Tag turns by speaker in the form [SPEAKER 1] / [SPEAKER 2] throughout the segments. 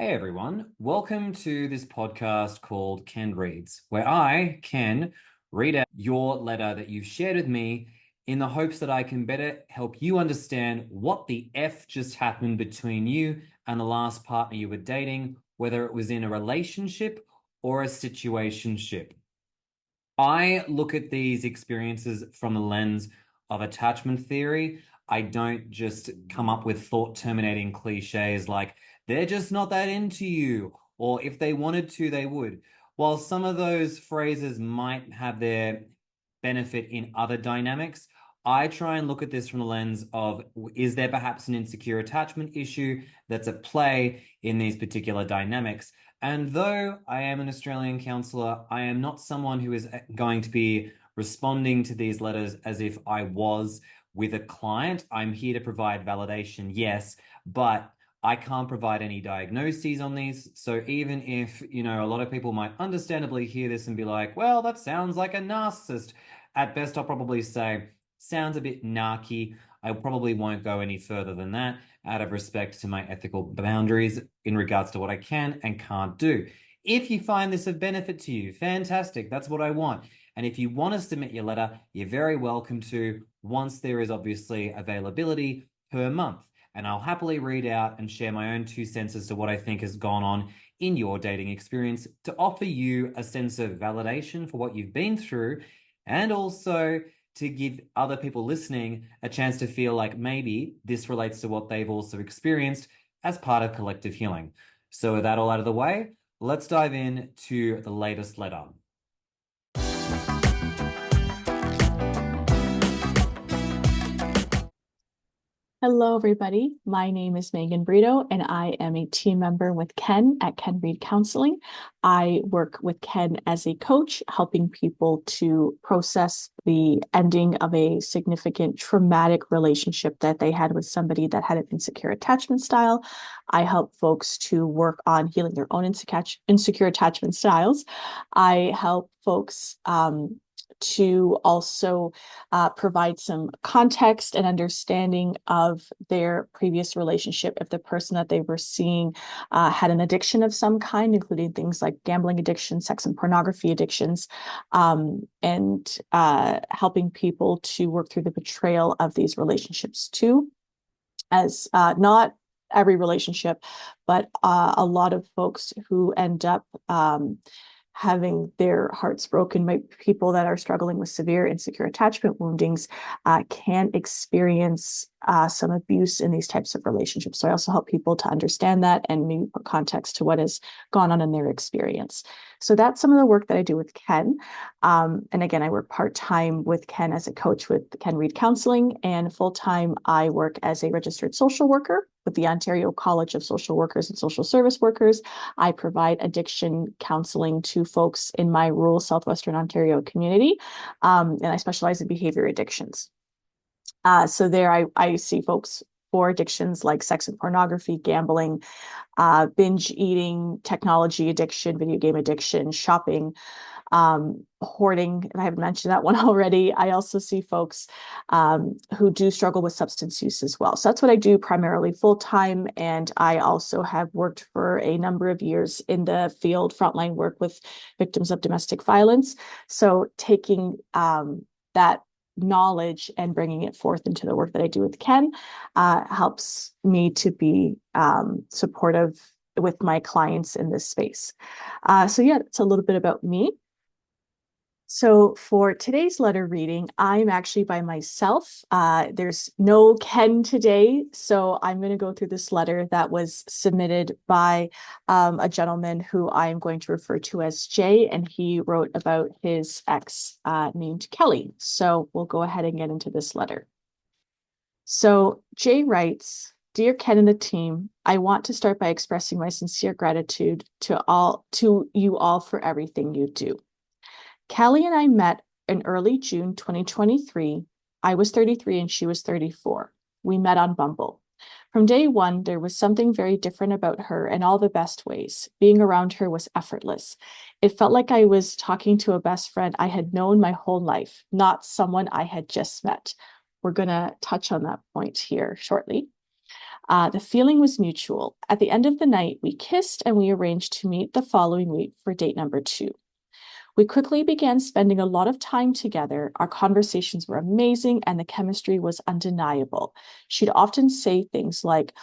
[SPEAKER 1] Hey everyone, welcome to this podcast called Ken Reads, where I, Ken, read out your letter that you've shared with me in the hopes that I can better help you understand what the F just happened between you and the last partner you were dating, whether it was in a relationship or a situationship. I look at these experiences from the lens of attachment theory. I don't just come up with thought terminating cliches like, they're just not that into you, or if they wanted to, they would. While some of those phrases might have their benefit in other dynamics, I try and look at this from the lens of, is there perhaps an insecure attachment issue that's at play in these particular dynamics? And though I am an Australian counsellor, I am not someone who is going to be responding to these letters as if I was with a client. I'm here to provide validation, yes, but I can't provide any diagnoses on these. So even if, a lot of people might understandably hear this and be like, well, that sounds like a narcissist. At best, I'll probably say, sounds a bit narky. I probably won't go any further than that out of respect to my ethical boundaries in regards to what I can and can't do. If you find this of benefit to you, fantastic. That's what I want. And if you want to submit your letter, you're very welcome to, once there is obviously availability per month. And I'll happily read out and share my own 2 cents as to what I think has gone on in your dating experience to offer you a sense of validation for what you've been through, and also to give other people listening a chance to feel like maybe this relates to what they've also experienced as part of collective healing. So with that all out of the way, let's dive in to the latest letter.
[SPEAKER 2] Hello, everybody. My name is Meaghen and I am a team member with Ken at Ken Read Counseling. I work with Ken as a coach, helping people to process the ending of a significant traumatic relationship that they had with somebody that had an insecure attachment style. I help folks to work on healing their own insecure attachment styles. I help folks to also provide some context and understanding of their previous relationship. If the person that they were seeing had an addiction of some kind, including things like gambling addiction, sex and pornography addictions, and helping people to work through the betrayal of these relationships too, as not every relationship, but a lot of folks who end up having their hearts broken by people that are struggling with severe insecure attachment woundings can experience some abuse in these types of relationships. So I also help people to understand that and maybe put context to what has gone on in their experience. So that's some of the work that I do with Ken. And again, I work part-time with Ken as a coach with Ken Read Counseling, and full-time I work as a registered social worker with the Ontario College of Social Workers and Social Service Workers. I provide addiction counseling to folks in my rural Southwestern Ontario community, and I specialize in behavior addictions. So there I see folks for addictions like sex and pornography, gambling, binge eating, technology addiction, video game addiction, shopping, hoarding, and I haven't mentioned that one already. I also see folks who do struggle with substance use as well. So that's what I do primarily full time. And I also have worked for a number of years in the field, frontline work with victims of domestic violence. So taking that knowledge and bringing it forth into the work that I do with Ken helps me to be supportive with my clients in this space. So yeah, it's a little bit about me. So for today's letter reading, I'm actually by myself. There's no Ken today, so I'm going to go through this letter that was submitted by a gentleman who I'm going to refer to as Jay, and he wrote about his ex named Kelly. So we'll go ahead and get into this letter. So Jay writes, "Dear Ken and the team, I want to start by expressing my sincere gratitude to you all for everything you do. Kelly and I met in early June 2023. I was 33 and she was 34. We met on Bumble. From day one, there was something very different about her in all the best ways. Being around her was effortless. It felt like I was talking to a best friend I had known my whole life, not someone I had just met." We're going to touch on that point here shortly. The feeling was mutual. At the end of the night, we kissed and we arranged to meet the following week for date number 2. We quickly began spending a lot of time together. Our conversations were amazing and the chemistry was undeniable. She'd often say things like,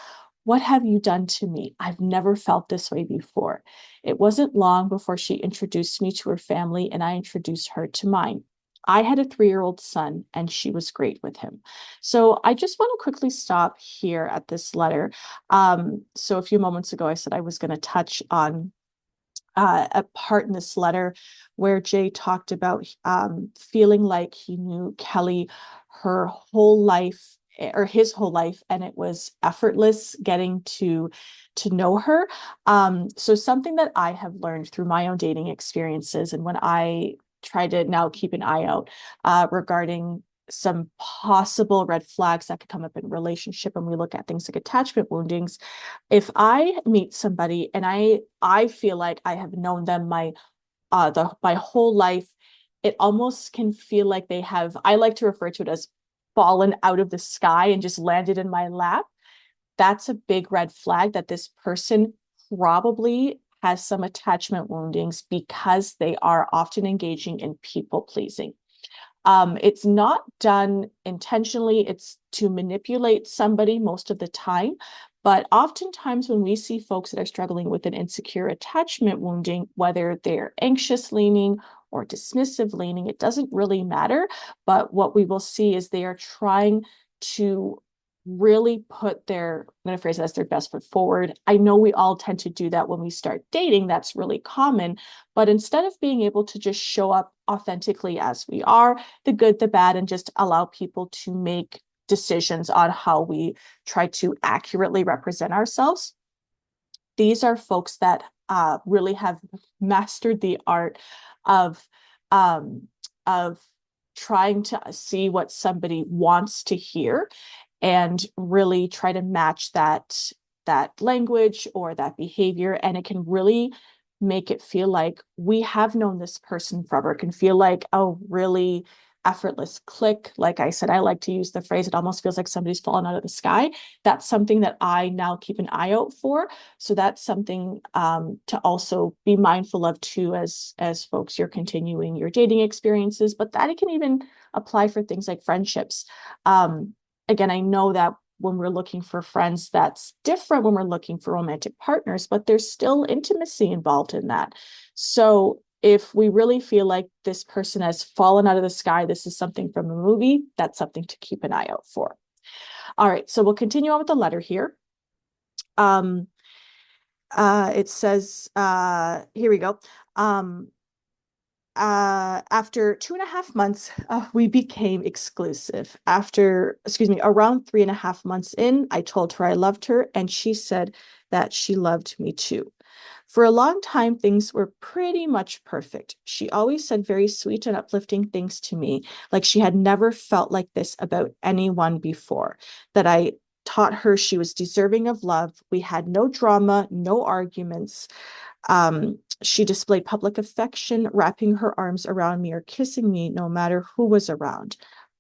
[SPEAKER 2] "What have you done to me? I've never felt this way before." It wasn't long before she introduced me to her family and I introduced her to mine. I had a 3-year-old son and she was great with him. So I just want to quickly stop here at this letter. So a few moments ago, I said I was going to touch on a part in this letter where Jay talked about feeling like he knew Kelly her whole life or his whole life, and it was effortless getting to know her. So something that I have learned through my own dating experiences, and when I try to now keep an eye out regarding some possible red flags that could come up in a relationship, and we look at things like attachment woundings. If I meet somebody and I feel like I have known them my whole life, it almost can feel like they have, I like to refer to it as fallen out of the sky and just landed in my lap. That's a big red flag that this person probably has some attachment woundings because they are often engaging in people pleasing. It's not done intentionally. It's to manipulate somebody most of the time. But oftentimes when we see folks that are struggling with an insecure attachment wounding, whether they're anxious leaning or dismissive leaning, it doesn't really matter. But what we will see is they are trying to really put their, I'm going to phrase it as their best foot forward. I know we all tend to do that when we start dating. That's really common. But instead of being able to just show up authentically as we are, the good, the bad, and just allow people to make decisions on how we try to accurately represent ourselves, these are folks that really have mastered the art of um, of trying to see what somebody wants to hear and really try to match that language or that behavior, and it can really make it feel like we have known this person forever. It can feel like a really effortless click. Like I said, I like to use the phrase, it almost feels like somebody's fallen out of the sky. That's something that I now keep an eye out for. So that's something to also be mindful of too, as folks, you're continuing your dating experiences, but that it can even apply for things like friendships. Again, I know that when we're looking for friends, that's different when we're looking for romantic partners, but there's still intimacy involved in that. So if we really feel like this person has fallen out of the sky, this is something from a movie, that's something to keep an eye out for. All right, so we'll continue on with the letter here. It says, here we go. After 2.5 months, we became exclusive. Around 3.5 months in, I told her I loved her, and she said that she loved me too. For a long time, things were pretty much perfect. She always said very sweet and uplifting things to me, like she had never felt like this about anyone before, that I taught her she was deserving of love. We had no drama, no arguments. She displayed public affection, wrapping her arms around me or kissing me no matter who was around.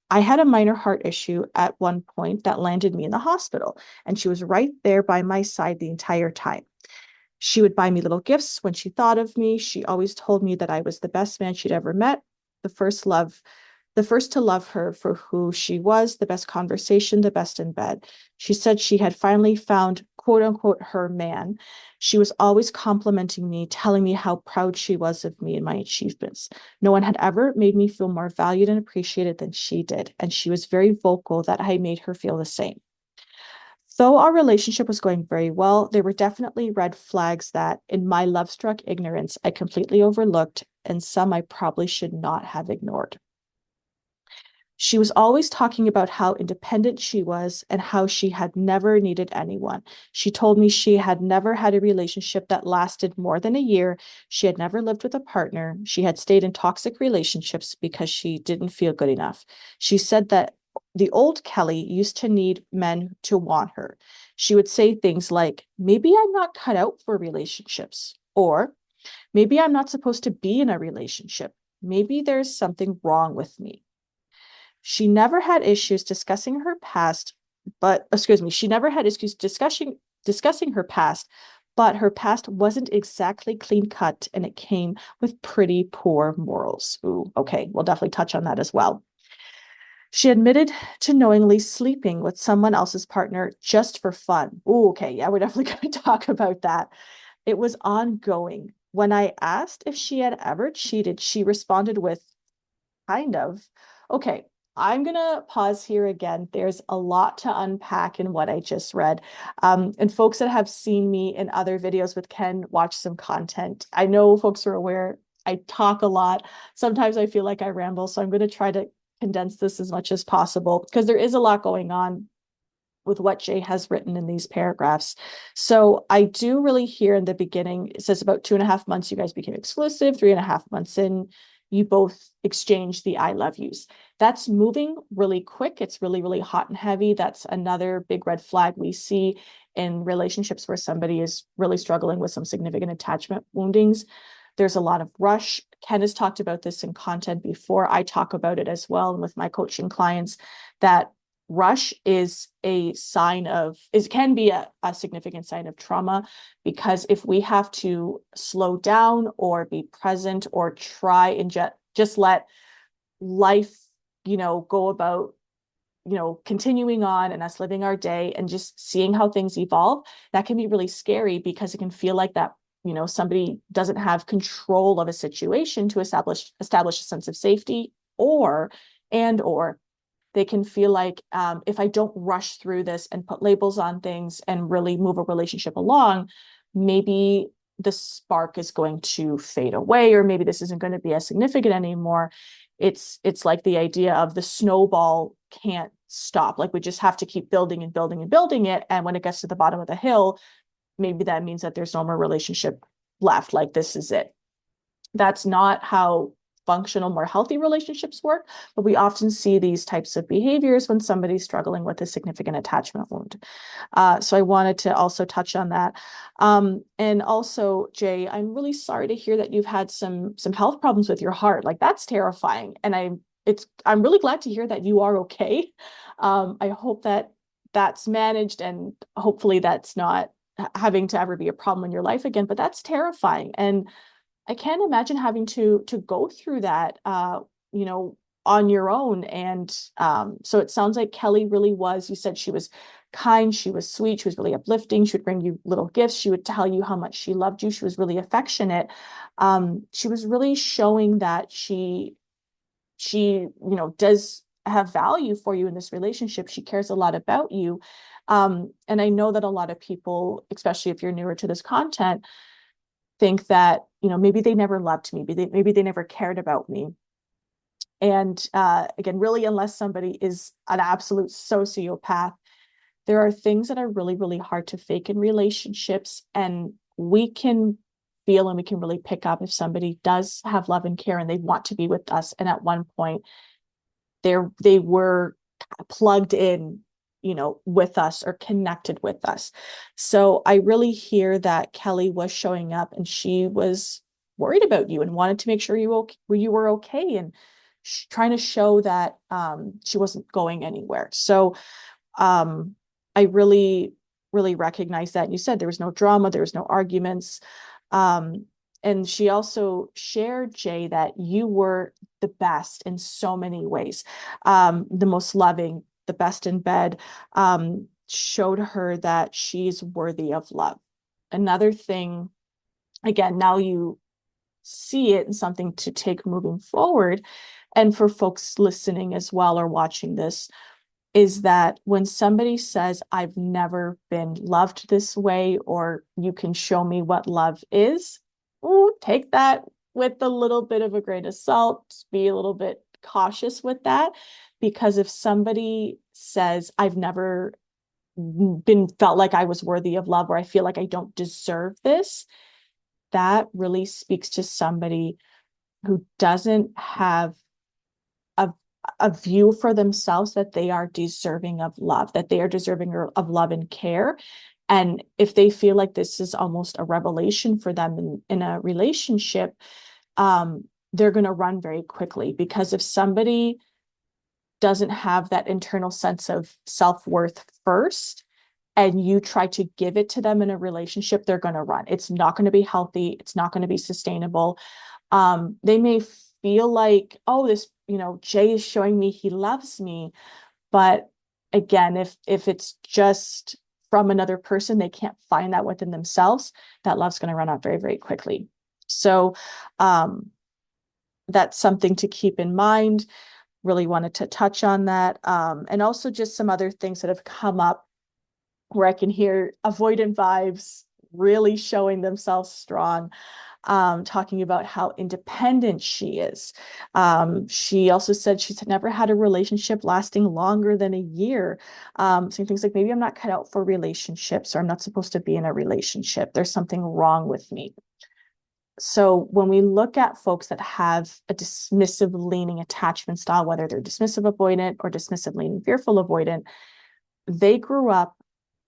[SPEAKER 2] I had a minor heart issue at one point that landed me in the hospital, and she was right there by my side the entire time. She would buy me little gifts when she thought of me. She always told me that I was the best man she'd ever met, the first love, the first to love her for who she was, the best conversation, the best in bed. She said she had finally found, quote unquote, her man. She was always complimenting me, telling me how proud she was of me and my achievements. No one had ever made me feel more valued and appreciated than she did, and she was very vocal that I made her feel the same. Though our relationship was going very well, there were definitely red flags that, in my love-struck ignorance, I completely overlooked, and some I probably should not have ignored. She was always talking about how independent she was and how she had never needed anyone. She told me she had never had a relationship that lasted more than a year. She had never lived with a partner. She had stayed in toxic relationships because she didn't feel good enough. She said that the old Kelly used to need men to want her. She would say things like, maybe I'm not cut out for relationships, or maybe I'm not supposed to be in a relationship. Maybe there's something wrong with me. She never had issues discussing her past, but excuse me, she never had issues discussing her past, but her past wasn't exactly clean cut and it came with pretty poor morals. Ooh, okay, we'll definitely touch on that as well. She admitted to knowingly sleeping with someone else's partner just for fun. Ooh, okay, yeah, we're definitely going to talk about that. It was ongoing. When I asked if she had ever cheated, she responded with, kind of. Okay, I'm gonna pause here again. There's a lot to unpack in what I just read. And folks that have seen me in other videos with Ken watch some content. I know folks are aware I talk a lot. Sometimes I feel like I ramble, so I'm going to try to condense this as much as possible because there is a lot going on with what Jay has written in these paragraphs. So I do really hear in the beginning, it says about 2.5 months, you guys became exclusive, 3.5 months in, you both exchanged the I love yous. That's moving really quick. It's really, really hot and heavy. That's another big red flag we see in relationships where somebody is really struggling with some significant attachment woundings. There's a lot of rush. Ken has talked about this in content before. I talk about it as well. And with my coaching clients, that rush is a sign of, it can be a significant sign of trauma, because if we have to slow down or be present or try and just let life, go about, continuing on and us living our day and just seeing how things evolve, that can be really scary because it can feel like that, somebody doesn't have control of a situation to establish a sense of safety, or they can feel like, if I don't rush through this and put labels on things and really move a relationship along, maybe the spark is going to fade away, or maybe this isn't going to be as significant anymore. It's like the idea of the snowball can't stop. Like we just have to keep building and building and building it. And when it gets to the bottom of the hill, maybe that means that there's no more relationship left. Like this is it. That's not how functional, more healthy relationships work, but we often see these types of behaviors when somebody's struggling with a significant attachment wound. So I wanted to also touch on that. And also, Jay, I'm really sorry to hear that you've had some health problems with your heart. Like that's terrifying. And I'm really glad to hear that you are okay. I hope that that's managed, and hopefully that's not having to ever be a problem in your life again, but that's terrifying. And I can't imagine having to go through that, on your own. And so it sounds like Kelly really was, you said she was kind, she was sweet, she was really uplifting, she would bring you little gifts, she would tell you how much she loved you, she was really affectionate. She was really showing that she does have value for you in this relationship. She cares a lot about you. And I know that a lot of people, especially if you're newer to this content, think that, maybe they never loved me, maybe they never cared about me. And again, really, unless somebody is an absolute sociopath, there are things that are really, really hard to fake in relationships. And we can feel and we can really pick up if somebody does have love and care and they want to be with us. And at one point, they were plugged in, with us or connected with us. So I really hear that Kelly was showing up and she was worried about you and wanted to make sure you were okay, and trying to show that she wasn't going anywhere. So I really, really recognize that. And you said there was no drama, there was no arguments. And she also shared, Jay, that you were the best in so many ways, the most loving, the best in bed, showed her that she's worthy of love. Another thing, again, now you see it and something to take moving forward. And for folks listening as well or watching this, is that when somebody says, I've never been loved this way, or you can show me what love is, ooh, take that with a little bit of a grain of salt, be a little bit cautious with that. Because if somebody says, I've never felt like I was worthy of love, or I feel like I don't deserve this, that really speaks to somebody who doesn't have a, a view for themselves that they are deserving of love, that they are deserving of love and care. And if they feel like this is almost a revelation for them in a relationship, they're going to run very quickly. Because if somebody doesn't have that internal sense of self-worth first, and you try to give it to them in a relationship, they're going to run. It's not going to be healthy. It's not going to be sustainable. They may feel like, oh, this, Jay is showing me he loves me. But again, if it's just from another person, they can't find that within themselves, that love's going to run out very, very quickly. So that's something to keep in mind. Really wanted to touch on that. And also just some other things that have come up where I can hear avoidant vibes really showing themselves strong, talking about how independent she is. She also said she's never had a relationship lasting longer than a year. Saying things like, maybe I'm not cut out for relationships, or I'm not supposed to be in a relationship. There's something wrong with me. So when we look at folks that have a dismissive leaning attachment style, whether they're dismissive avoidant or dismissive leaning fearful avoidant, they grew up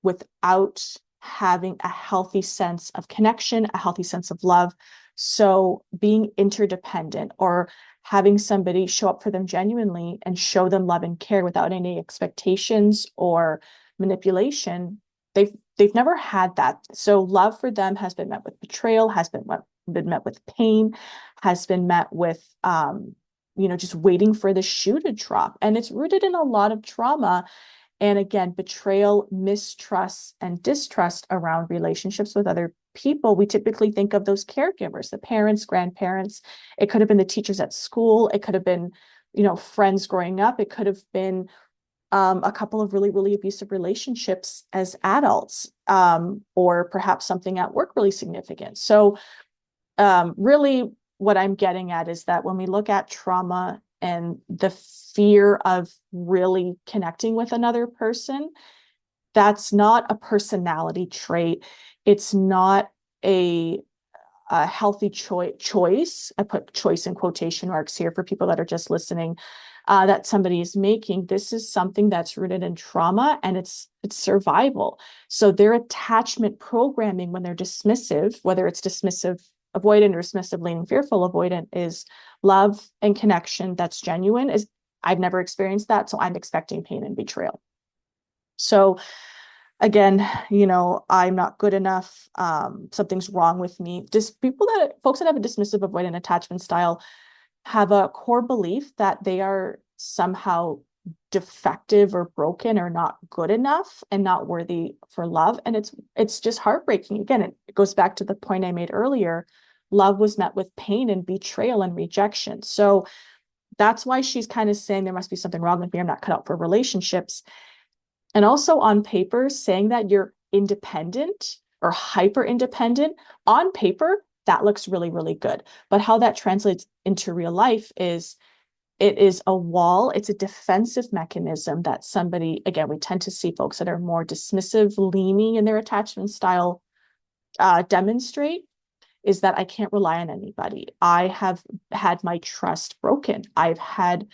[SPEAKER 2] without having a healthy sense of connection, a healthy sense of love. So being interdependent, or having somebody show up for them genuinely and show them love and care without any expectations or manipulation, they've never had that. So love for them has been met with betrayal, has been met with pain, has been met with just waiting for the shoe to drop. And it's rooted in a lot of trauma. And again, betrayal, mistrust, and distrust around relationships with other people. We typically think of those caregivers, the parents, grandparents. It could have been the teachers at school. It could have been, friends growing up. It could have been a couple of really, really abusive relationships as adults, or perhaps something at work really significant. So really what I'm getting at is that when we look at trauma and the fear of really connecting with another person, that's not a personality trait. It's not a healthy choice. I put choice in quotation marks here for people that are just listening, that somebody is making. This is something that's rooted in trauma, and it's survival. So their attachment programming when they're dismissive, whether it's dismissive avoidant or dismissive leaning fearful avoidant, is love and connection that's genuine. Is I've never experienced that, so I'm expecting pain and betrayal. So again, I'm not good enough. Something's wrong with me. Just folks that have a dismissive avoidant attachment style have a core belief that they are somehow defective or broken or not good enough and not worthy for love. And it's just heartbreaking. Again, it goes back to the point I made earlier. Love was met with pain and betrayal and rejection. So that's why she's kind of saying there must be something wrong with me. I'm not cut out for relationships. And also on paper, saying that you're independent or hyper independent, on paper, that looks really, really good. But how that translates into real life is it is a wall. It's a defensive mechanism that somebody, again, we tend to see folks that are more dismissive, leaning in their attachment style demonstrate, is that I can't rely on anybody. I have had my trust broken. I've had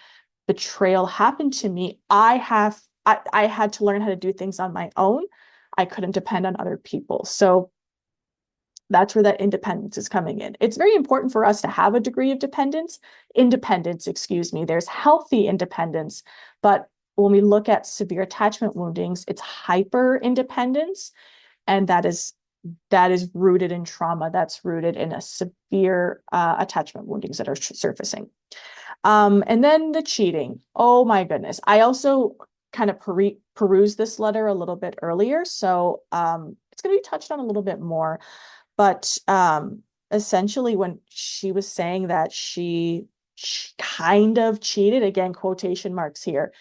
[SPEAKER 2] betrayal happen to me. I had to learn how to do things on my own. I couldn't depend on other people. So that's where that independence is coming in. It's very important for us to have a degree of independence, excuse me. There's healthy independence, but when we look at severe attachment woundings, it's hyper independence, and that is rooted in trauma. That's rooted in a severe attachment woundings that are surfacing. And then the cheating. Oh my goodness. I also kind of perused this letter a little bit earlier, so it's going to be touched on a little bit more. But essentially, when she was saying that she kind of cheated, again, quotation marks here,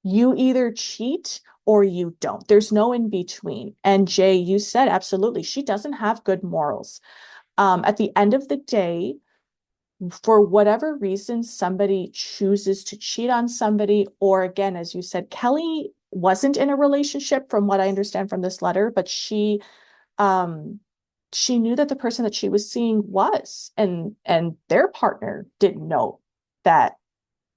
[SPEAKER 2] you either cheat or you don't. There's no in between. And Jay, you said absolutely, she doesn't have good morals. At the end of the day, for whatever reason, somebody chooses to cheat on somebody, or again, as you said, Kelly wasn't in a relationship from what I understand from this letter, but she knew that the person that she was seeing was, and their partner didn't know that,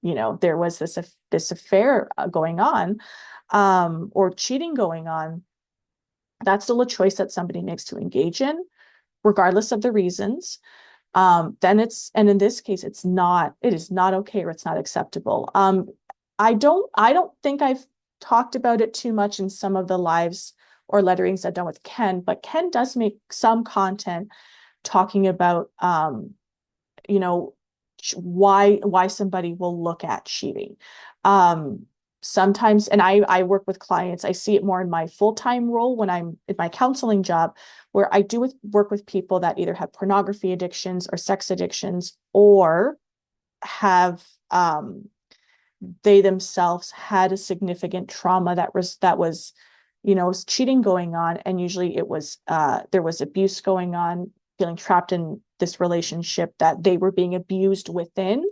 [SPEAKER 2] there was this affair going on, or cheating going on. That's still a choice that somebody makes to engage in, regardless of the reasons. Then and in this case, it is not okay, or it's not acceptable. I don't think I've talked about it too much in some of the lives or letterings I've done with Ken, but Ken does make some content talking about you know, why somebody will look at cheating. Um, Sometimes, and I work with clients, I see it more in my full-time role when I'm in my counseling job, where I do work with people that either have pornography addictions or sex addictions, or have they themselves had a significant trauma that was was cheating going on, and usually it was there was abuse going on, feeling trapped in this relationship that they were being abused within,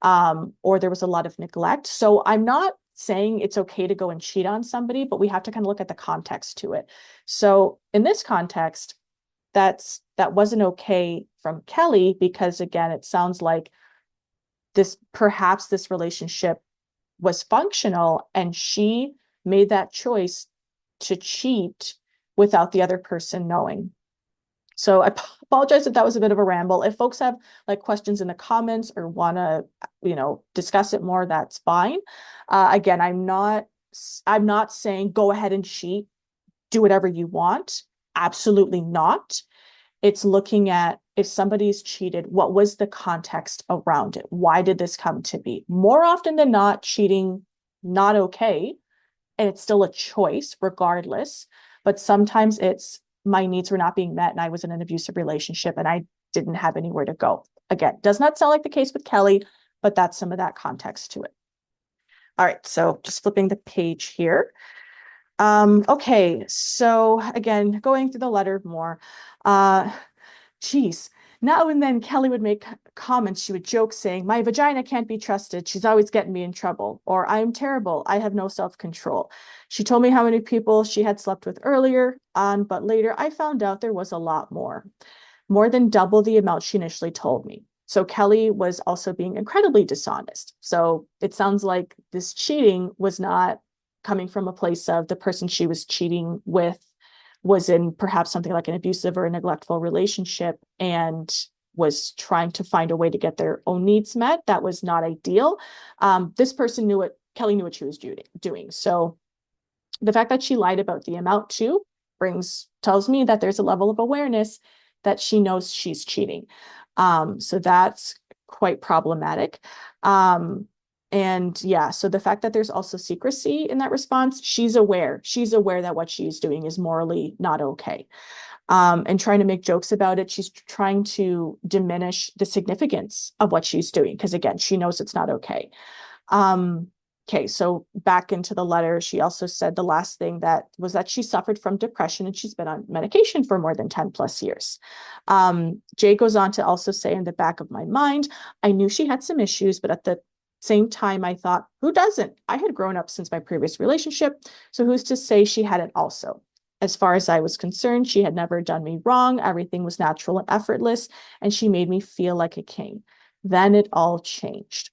[SPEAKER 2] or there was a lot of neglect. So I'm not saying it's okay to go and cheat on somebody, but we have to kind of look at the context to it. So in this context, that wasn't okay from Kelly, because again, it sounds like this relationship was functional, and she made that choice to cheat without the other person knowing. So I apologize if that was a bit of a ramble. If folks have like questions in the comments or want to, discuss it more, that's fine. Again, I'm not saying go ahead and cheat, do whatever you want. Absolutely not. It's looking at, if somebody's cheated, what was the context around it? Why did this come to be? More often than not, cheating, not okay. And it's still a choice regardless. But sometimes it's, my needs were not being met and I was in an abusive relationship and I didn't have anywhere to go. Again, does not sound like the case with Kelly, but that's some of that context to it. All right, so just flipping the page here. Okay, so again, going through the letter more. Geez. Now and then Kelly would make comments. She would joke saying, "My vagina can't be trusted. She's always getting me in trouble." Or, "I'm terrible. I have no self-control." She told me how many people she had slept with earlier on, but later I found out there was a lot more than double the amount she initially told me. So Kelly was also being incredibly dishonest. So it sounds like this cheating was not coming from a place of the person she was cheating with was in perhaps something like an abusive or a neglectful relationship and was trying to find a way to get their own needs met. That was not ideal. This person knew what Kelly knew what she was doing. So the fact that she lied about the amount too tells me that there's a level of awareness that she knows she's cheating. So that's quite problematic. And yeah, so the fact that there's also secrecy in that response, she's aware that what she's doing is morally not okay. And trying to make jokes about it. She's trying to diminish the significance of what she's doing, because again, she knows it's not okay. Okay, so back into the letter, she also said the last thing that she suffered from depression and she's been on medication for more than 10 plus years. Jay goes on to also say, in the back of my mind, I knew she had some issues, but at the same time, I thought, who doesn't? I had grown up since my previous relationship, so who's to say she hadn't also? As far as I was concerned, she had never done me wrong. Everything was natural and effortless, and she made me feel like a king. Then it all changed.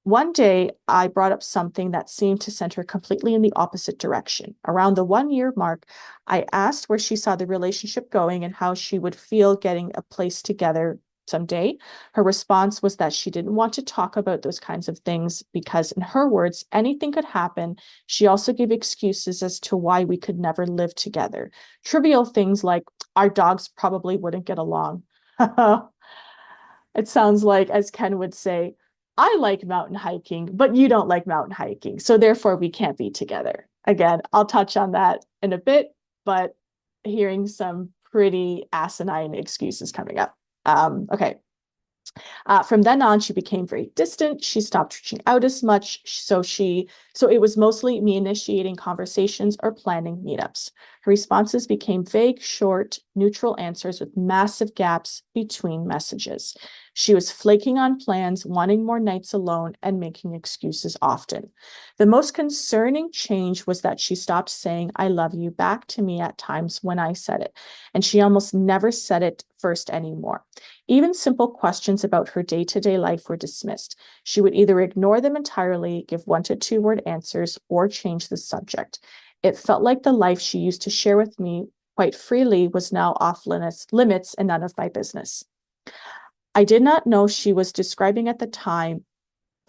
[SPEAKER 2] One day, I brought up something that seemed to send her completely in the opposite direction. Around the 1 year mark, I asked where she saw the relationship going and how she would feel getting a place together someday. Her response was that she didn't want to talk about those kinds of things because, in her words, anything could happen. She also gave excuses as to why we could never live together. Trivial things like our dogs probably wouldn't get along. It sounds like, as Ken would say, I like mountain hiking, but you don't like mountain hiking. So therefore, we can't be together. Again, I'll touch on that in a bit, but hearing some pretty asinine excuses coming up. Okay. From then on, she became very distant. She stopped reaching out as much. So it was mostly me initiating conversations or planning meetups. Her responses became vague, short, neutral answers with massive gaps between messages. She was flaking on plans, wanting more nights alone, and making excuses often. The most concerning change was that she stopped saying, "I love you" back to me at times when I said it, and she almost never said it first anymore. Even simple questions about her day-to-day life were dismissed. She would either ignore them entirely, give 1 to 2 word answers, or change the subject. It felt like the life she used to share with me quite freely was now off limits and none of my business. I did not know she was describing at the time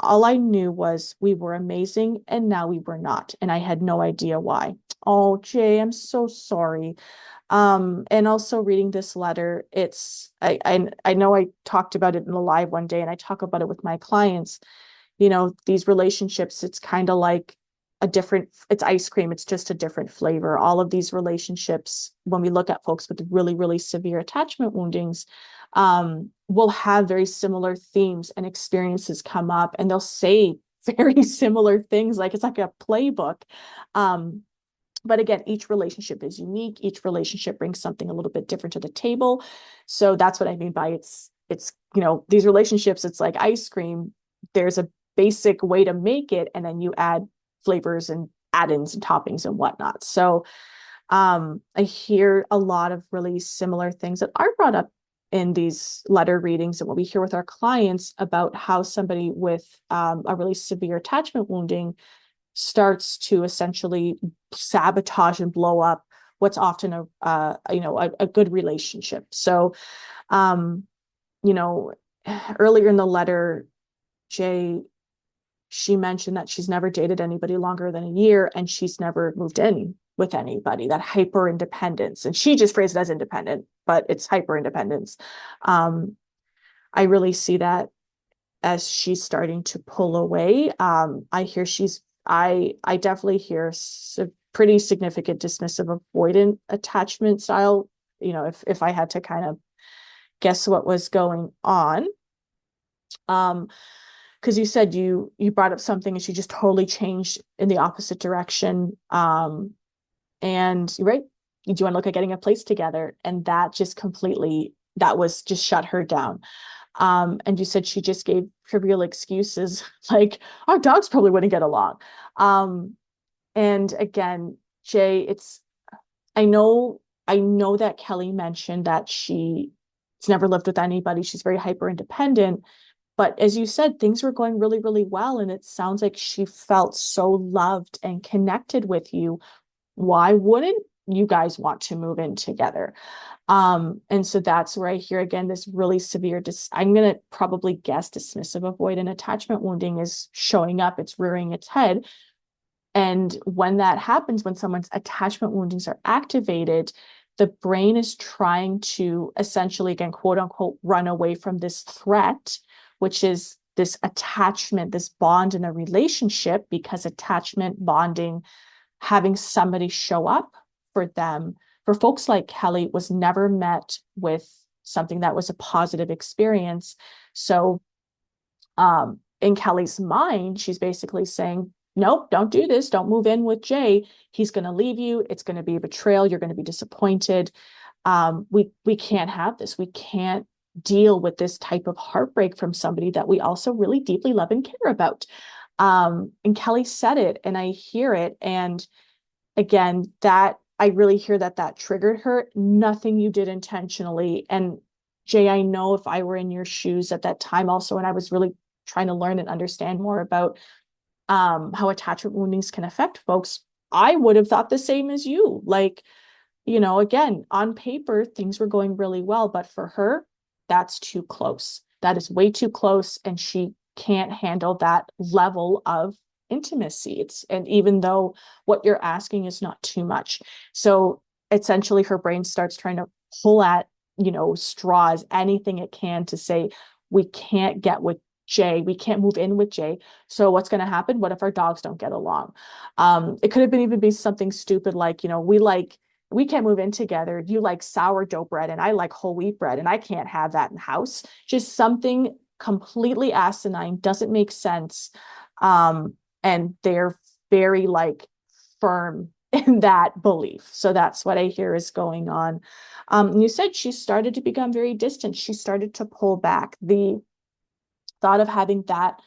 [SPEAKER 2] all I knew was we were amazing and now we were not. And I had no idea why. Oh, Jay, I'm so sorry. And also reading this letter, I know I talked about it in the live one day and I talk about it with my clients. These relationships, it's kind of like it's ice cream, it's just a different flavor. All of these relationships, when we look at folks with really, really severe attachment woundings, will have very similar themes and experiences come up, and they'll say very similar things, like it's like a playbook. But again, each relationship is unique. Each relationship brings something a little bit different to the table. So that's what I mean by it's these relationships, it's like ice cream. There's a basic way to make it, and then you add flavors and add-ins and toppings and whatnot. So I hear a lot of really similar things that are brought up in these letter readings and what we hear with our clients about how somebody with a really severe attachment wounding starts to essentially sabotage and blow up what's often a good relationship. So, you know, earlier in the letter, Jay, she mentioned that she's never dated anybody longer than a year, and she's never moved in with anybody. That hyper independence, and she just phrased it as independent, but it's hyper independence. I really see that as she's starting to pull away. I definitely hear pretty significant dismissive avoidant attachment style. If I had to kind of guess what was going on. Because you said you brought up something and she just totally changed in the opposite direction. And you're right. Do you want to look at getting a place together? And that was just shut her down. And you said she just gave trivial excuses like our dogs probably wouldn't get along. And again, Jay, I know that Kelly mentioned that she's never lived with anybody. She's very hyper independent. But as you said, things were going really, really well. And it sounds like she felt so loved and connected with you. Why wouldn't you guys want to move in together? And so that's where I hear again this really severe, I'm going to probably guess dismissive avoidant attachment wounding is showing up, it's rearing its head. And when that happens, when someone's attachment woundings are activated, the brain is trying to essentially, again, quote unquote, run away from this threat, which is this attachment, this bond in a relationship, because attachment, bonding, having somebody show up for them, for folks like Kelly, was never met with something that was a positive experience. So in Kelly's mind, she's basically saying, nope, don't do this. Don't move in with Jay. He's going to leave you. It's going to be a betrayal. You're going to be disappointed. We can't have this. We can't deal with this type of heartbreak from somebody that we also really deeply love and care about. And Kelly said it, and I hear it. And again, that I really hear that triggered her. Nothing you did intentionally. And Jay, I know if I were in your shoes at that time also, and I was really trying to learn and understand more about how attachment woundings can affect folks, I would have thought the same as you. Like, again, on paper, things were going really well, but for her, that's too close. That is way too close. And she can't handle that level of intimacy. And even though what you're asking is not too much. So essentially her brain starts trying to pull at, straws, anything it can to say, we can't get with Jay. We can't move in with Jay. So what's going to happen? What if our dogs don't get along? It could have been even be something stupid like, we can't move in together. You like sourdough bread and I like whole wheat bread and I can't have that in the house. Just something completely asinine, doesn't make sense. And they're very firm in that belief. So that's what I hear is going on. You said she started to become very distant. She started to pull back. The thought of having that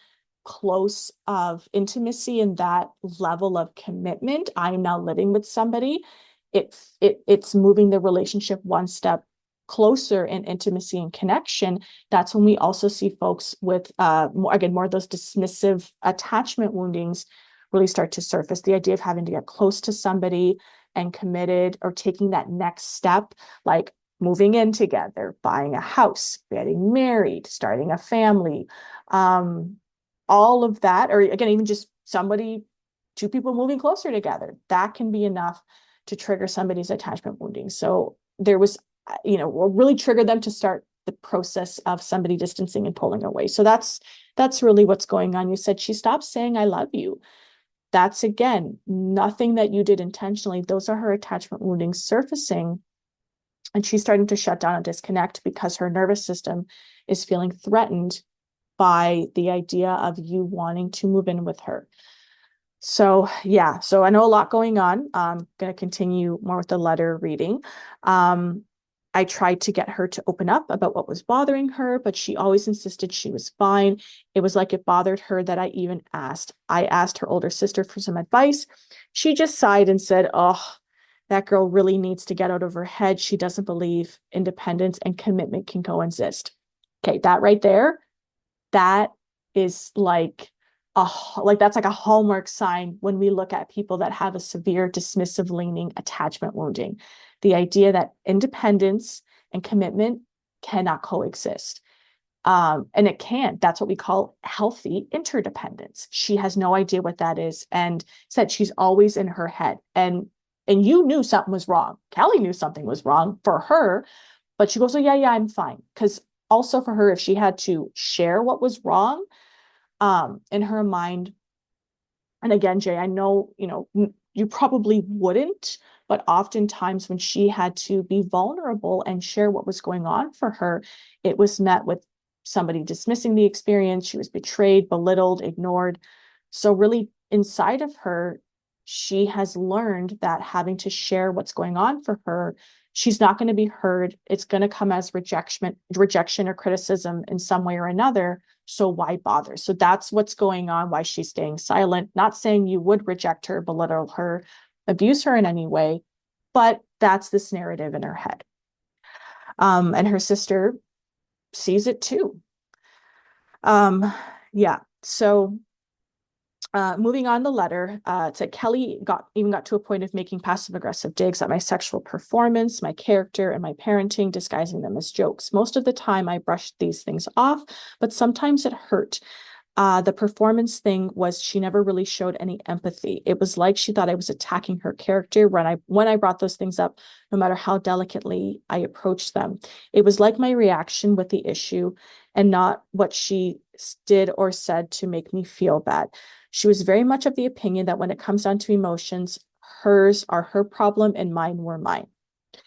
[SPEAKER 2] close of intimacy and that level of commitment, I'm now living with somebody, it's moving the relationship one step closer in intimacy and connection. That's when we also see folks with more of those dismissive attachment woundings really start to surface. The idea of having to get close to somebody and committed, or taking that next step, like moving in together, buying a house, getting married, starting a family. all of that, or again, even just two people moving closer together, that can be enough to trigger somebody's attachment wounding. So there was, what really triggered them to start the process of somebody distancing and pulling away. So that's really what's going on. You said she stopped saying I love you. That's, again, nothing that you did intentionally. Those are her attachment wounding surfacing. And she's starting to shut down and disconnect because her nervous system is feeling threatened by the idea of you wanting to move in with her. So yeah, so I know a lot going on. I'm going to continue more with the letter reading. I tried to get her to open up about what was bothering her, but she always insisted she was fine. It was like it bothered her that I even asked. I asked her older sister for some advice. She just sighed and said, oh, that girl really needs to get out of her head. She doesn't believe independence and commitment can coexist. Okay, that right there, that is that's like a hallmark sign when we look at people that have a severe dismissive leaning attachment wounding. The idea that independence and commitment cannot coexist. And it can. That's what we call healthy interdependence. She has no idea what that is and said she's always in her head. And you knew something was wrong. Kelly knew something was wrong for her, but she goes, oh, yeah, I'm fine. Because also for her, if she had to share what was wrong, in her mind, and again, Jay, I know, you probably wouldn't, but oftentimes when she had to be vulnerable and share what was going on for her, it was met with somebody dismissing the experience. She was betrayed, belittled, ignored. So really inside of her, she has learned that having to share what's going on for her, she's not going to be heard. It's going to come as rejection or criticism in some way or another. So why bother? So that's what's going on, why she's staying silent. Not saying you would reject her, belittle her, abuse her in any way, but that's this narrative in her head. And her sister sees it too. Yeah. So moving on the letter, said Kelly got to a point of making passive aggressive digs at my sexual performance, my character, and my parenting, disguising them as jokes. Most of the time I brushed these things off, but sometimes it hurt. The performance thing was she never really showed any empathy. It was like she thought I was attacking her character when I brought those things up, no matter how delicately I approached them. It was like my reaction with the issue and not what she did or said to make me feel bad. She was very much of the opinion that when it comes down to emotions, hers are her problem and mine were mine.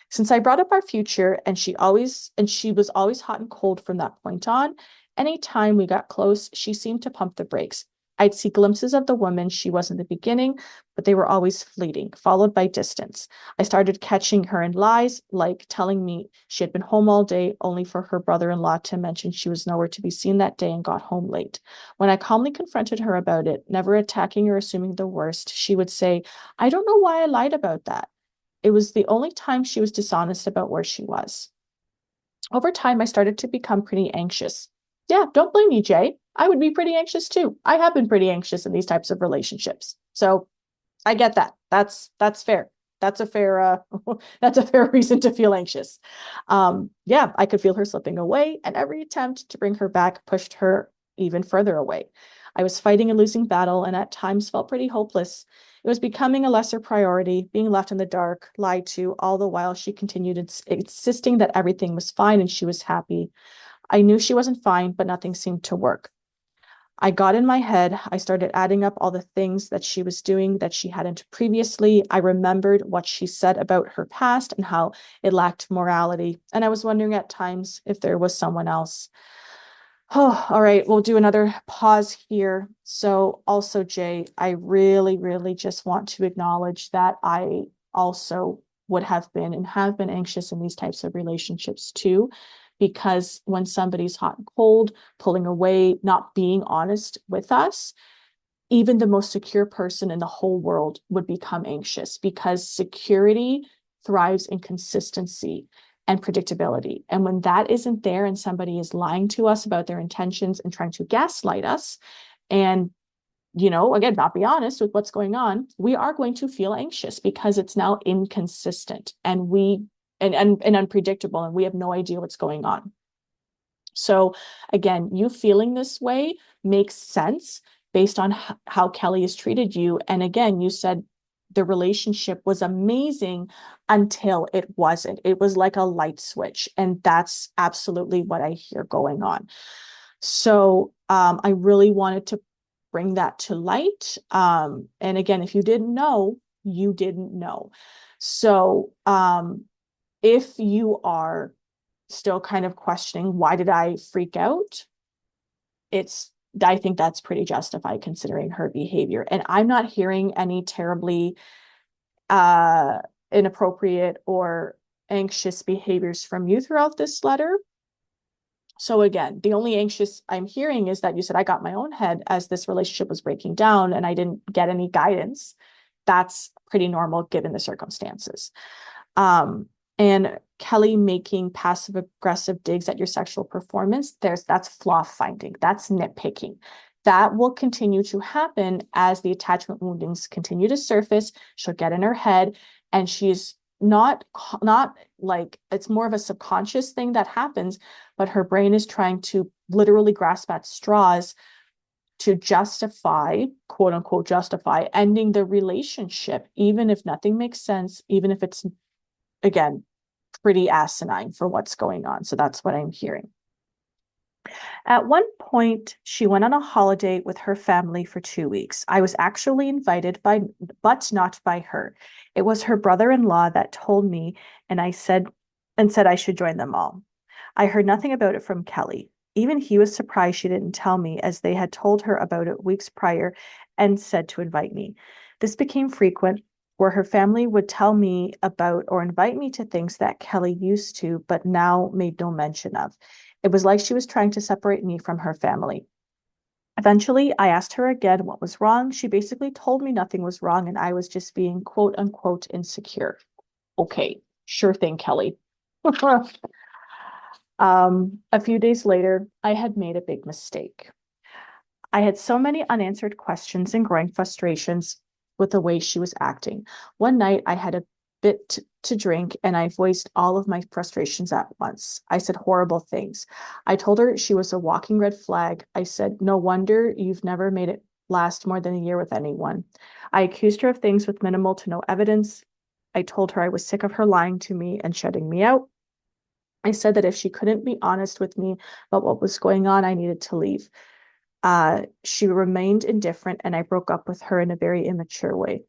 [SPEAKER 2] Since I brought up our future and she was always hot and cold from that point on, anytime we got close, she seemed to pump the brakes. I'd see glimpses of the woman she was in the beginning, but they were always fleeting, followed by distance. I started catching her in lies, like telling me she had been home all day, only for her brother-in-law to mention she was nowhere to be seen that day and got home late. When I calmly confronted her about it, never attacking or assuming the worst, she would say, I don't know why I lied about that. It was the only time she was dishonest about where she was. Over time, I started to become pretty anxious. Yeah, don't blame me, Jay. I would be pretty anxious too. I have been pretty anxious in these types of relationships. So I get that. That's fair. That's a fair that's a fair reason to feel anxious. Yeah, I could feel her slipping away, and every attempt to bring her back pushed her even further away. I was fighting a losing battle and at times felt pretty hopeless. It was becoming a lesser priority, being left in the dark, lied to, all the while she continued insisting that everything was fine and she was happy. I knew she wasn't fine, but nothing seemed to work. I got in my head. I started adding up all the things that she was doing that she hadn't previously. I remembered what she said about her past and how it lacked morality. And I was wondering at times if there was someone else. Oh, all right. We'll do another pause here. So also, Jay, I really, really just want to acknowledge that I also would have been and have been anxious in these types of relationships too, because when somebody's hot and cold, pulling away, not being honest with us, even the most secure person in the whole world would become anxious because security thrives in consistency and predictability. And when that isn't there and somebody is lying to us about their intentions and trying to gaslight us and, again, not be honest with what's going on, we are going to feel anxious because it's now inconsistent and unpredictable and we have no idea what's going on. So again, you feeling this way makes sense based on how Kelly has treated you. And again, you said the relationship was amazing until it wasn't. It was like a light switch. And that's absolutely what I hear going on. So I really wanted to bring that to light. And again, if you didn't know, you didn't know. So if you are still kind of questioning, why did I freak out? I think that's pretty justified considering her behavior. And I'm not hearing any terribly uh, inappropriate or anxious behaviors from you throughout this letter. So again, the only anxious I'm hearing is that you said I got my own head as this relationship was breaking down and I didn't get any guidance. That's pretty normal given the circumstances. And Kelly making passive aggressive digs at your sexual performance, that's flaw finding, that's nitpicking. That will continue to happen as the attachment woundings continue to surface. She'll get in her head and she's not like, it's more of a subconscious thing that happens, but her brain is trying to literally grasp at straws to justify, quote unquote, justify ending the relationship, even if nothing makes sense, even if it's, again, pretty asinine for what's going on. So that's what I'm hearing. At one point, she went on a holiday with her family for 2 weeks. I was actually invited but not by her. It was her brother-in-law that told me, and said I should join them all. I heard nothing about it from Kelly. Even he was surprised she didn't tell me, as they had told her about it weeks prior and said to invite me. This became frequent, where her family would tell me about or invite me to things that Kelly used to, but now made no mention of. It was like she was trying to separate me from her family. Eventually, I asked her again what was wrong. She basically told me nothing was wrong and I was just being quote unquote insecure. Okay, sure thing, Kelly. A few days later, I had made a big mistake. I had so many unanswered questions and growing frustrations with the way she was acting. One night, I had a bit to drink and I voiced all of my frustrations at once. I said horrible things. I told her she was a walking red flag. I said, no wonder you've never made it last more than a year with anyone. I accused her of things with minimal to no evidence. I told her I was sick of her lying to me and shutting me out. I said that if she couldn't be honest with me about what was going on, I needed to leave. She remained indifferent and I broke up with her in a very immature way.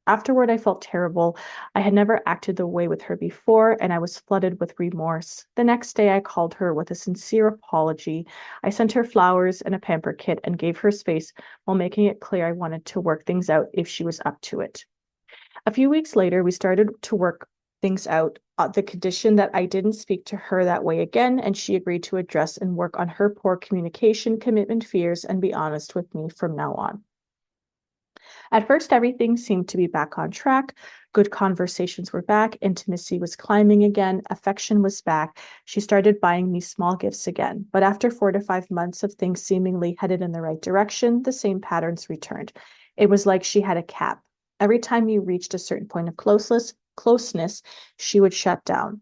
[SPEAKER 2] Afterward, I felt terrible. I had never acted the way with her before, and I was flooded with remorse. The next day, I called her with a sincere apology. I sent her flowers and a pamper kit and gave her space while making it clear I wanted to work things out if she was up to it. A few weeks later, we started to work things out, the condition that I didn't speak to her that way again, and she agreed to address and work on her poor communication, commitment fears, and be honest with me from now on. At first, everything seemed to be back on track. Good conversations were back. Intimacy was climbing again. Affection was back. She started buying me small gifts again. But after 4 to 5 months of things seemingly headed in the right direction, the same patterns returned. It was like she had a cap. Every time you reached a certain point of closeness, she would shut down.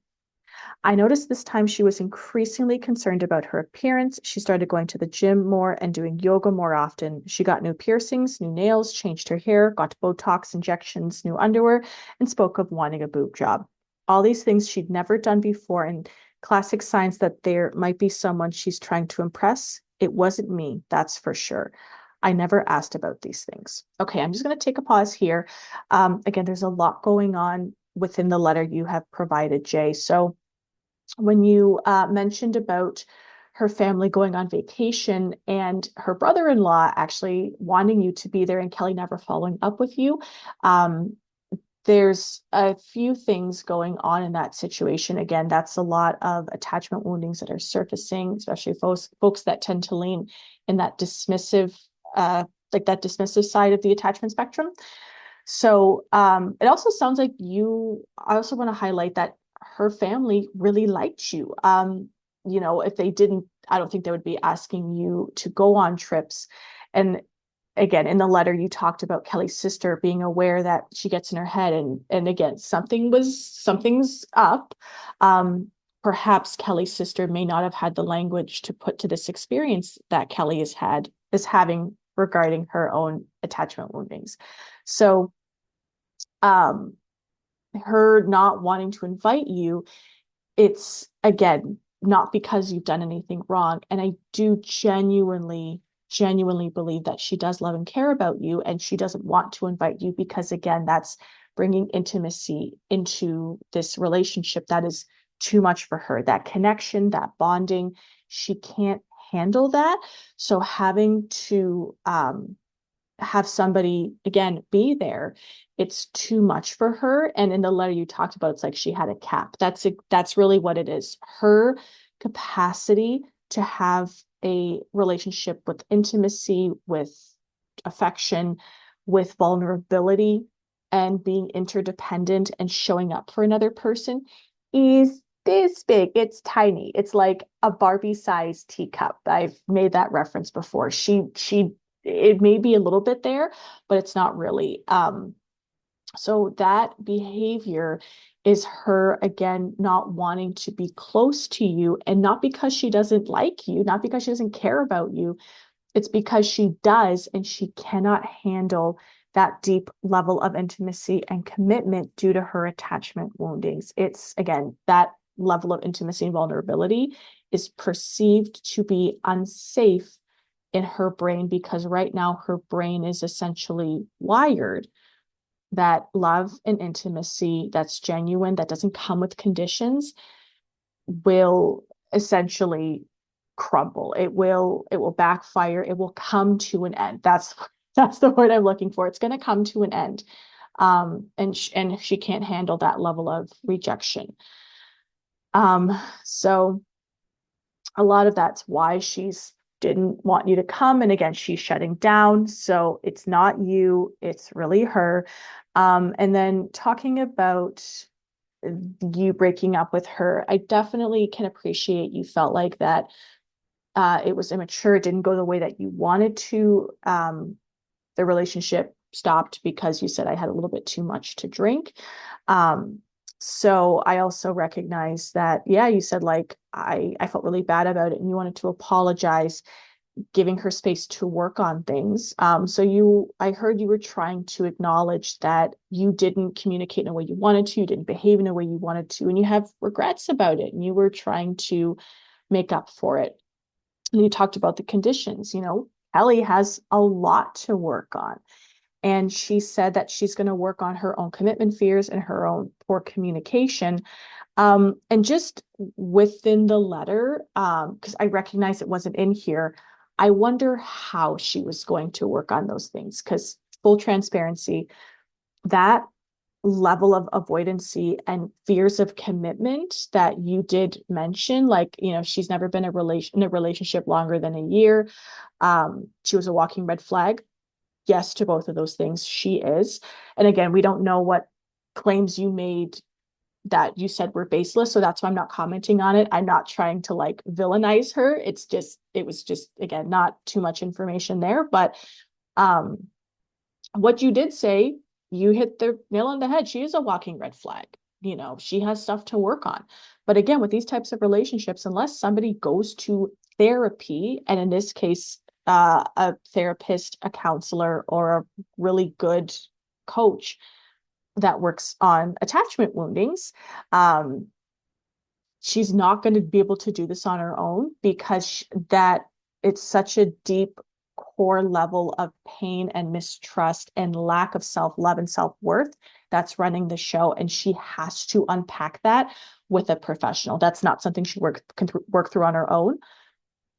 [SPEAKER 2] I noticed this time she was increasingly concerned about her appearance. She started going to the gym more and doing yoga more often. She got new piercings, new nails, changed her hair, got Botox injections, new underwear, and spoke of wanting a boob job. All these things she'd never done before, and classic signs that there might be someone she's trying to impress. It wasn't me, that's for sure. I never asked about these things. Okay, I'm just going to take a pause here. Again, there's a lot going on within the letter you have provided, Jay. So when you mentioned about her family going on vacation and her brother-in-law actually wanting you to be there and Kelly never following up with you, there's a few things going on in that situation. Again, that's a lot of attachment woundings that are surfacing, especially folks that tend to lean in that dismissive, that dismissive side of the attachment spectrum. So it also sounds like I also want to highlight that her family really liked you. If they didn't, I don't think they would be asking you to go on trips. And again, in the letter, you talked about Kelly's sister being aware that she gets in her head. And again, something's up. perhaps Kelly's sister may not have had the language to put to this experience that Kelly is having regarding her own attachment woundings. So her not wanting to invite you, it's again not because you've done anything wrong. And I do genuinely believe that she does love and care about you, and she doesn't want to invite you because, again, that's bringing intimacy into this relationship that is too much for her. That connection, that bonding, she can't handle that. So having to have somebody again be there, it's too much for her. And in the letter you talked about, it's like she had a cap. That's really what it is. Her capacity to have a relationship with intimacy, with affection, with vulnerability, and being interdependent and showing up for another person is this big. It's tiny. It's like a Barbie sized teacup. I've made that reference before. She it may be a little bit there, but it's not really. So that behavior is her, again, not wanting to be close to you, and not because she doesn't like you, not because she doesn't care about you. It's because she does, and she cannot handle that deep level of intimacy and commitment due to her attachment woundings. It's, again, that level of intimacy and vulnerability is perceived to be unsafe in her brain, because right now her brain is essentially wired that love and intimacy that's genuine, that doesn't come with conditions, will essentially crumble. It will backfire. It will come to an end. That's the word I'm looking for. It's going to come to an end. And she can't handle that level of rejection. So a lot of that's why she's didn't want you to come. And again, she's shutting down. So it's not you, it's really her. And then talking about you breaking up with her, I definitely can appreciate you felt like that it was immature, it didn't go the way that you wanted to. The relationship stopped because you said I had a little bit too much to drink. So I also recognize that, yeah, you said like, I felt really bad about it and you wanted to apologize, giving her space to work on things. I heard you were trying to acknowledge that you didn't communicate in a way you wanted to, you didn't behave in a way you wanted to, and you have regrets about it, and you were trying to make up for it. And you talked about the conditions. Ellie has a lot to work on. And she said that she's going to work on her own commitment fears and her own poor communication. And just within the letter, because I recognize it wasn't in here, I wonder how she was going to work on those things. Because full transparency, that level of avoidancy and fears of commitment that you did mention, like, she's never been in a relationship longer than a year. She was a walking red flag. Yes to both of those things, she is. And again, we don't know what claims you made that you said were baseless, so that's why I'm not commenting on it. I'm not trying to like villainize her. It was just, again, not too much information there. But what you did say, you hit the nail on the head. She is a walking red flag. She has stuff to work on. But again, with these types of relationships, unless somebody goes to therapy, and in this case, a therapist, a counselor, or a really good coach that works on attachment woundings, she's not going to be able to do this on her own, because that it's such a deep core level of pain and mistrust and lack of self-love and self-worth that's running the show, and she has to unpack that with a professional. That's not something she can work through on her own.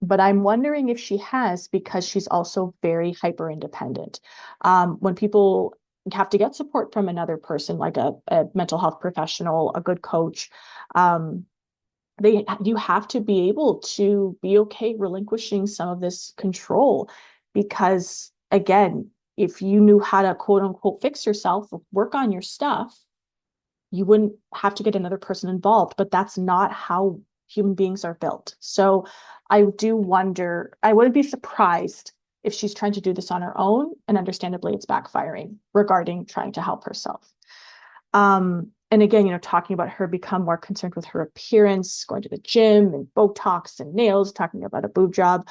[SPEAKER 2] But I'm wondering if she has, because she's also very hyper independent. When people have to get support from another person, like a mental health professional, a good coach, you have to be able to be okay relinquishing some of this control, because again, if you knew how to quote unquote fix yourself, work on your stuff, you wouldn't have to get another person involved. But that's not how human beings are built. So I do wonder, I wouldn't be surprised if she's trying to do this on her own, and understandably it's backfiring regarding trying to help herself. and again, talking about her become more concerned with her appearance, going to the gym and Botox and nails, talking about a boob job.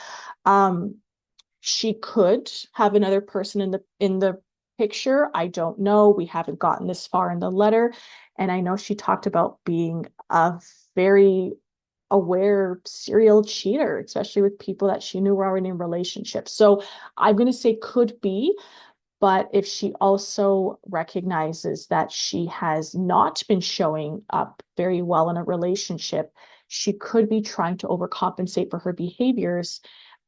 [SPEAKER 2] She could have another person in the picture. I don't know. We haven't gotten this far in the letter. And I know she talked about being a very aware serial cheater, especially with people that she knew were already in relationships. So I'm going to say could be, but if she also recognizes that she has not been showing up very well in a relationship, she could be trying to overcompensate for her behaviors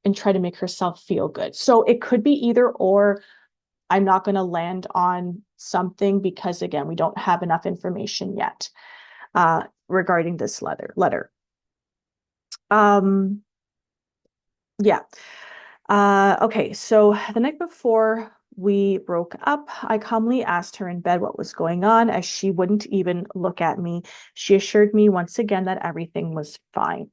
[SPEAKER 2] and try to make herself feel good. So it could be either or. I'm not going to land on something because, again, we don't have enough information yet regarding this letter. Yeah. Okay, so the night before we broke up, I calmly asked her in bed what was going on, as she wouldn't even look at me. She assured me once again that everything was fine.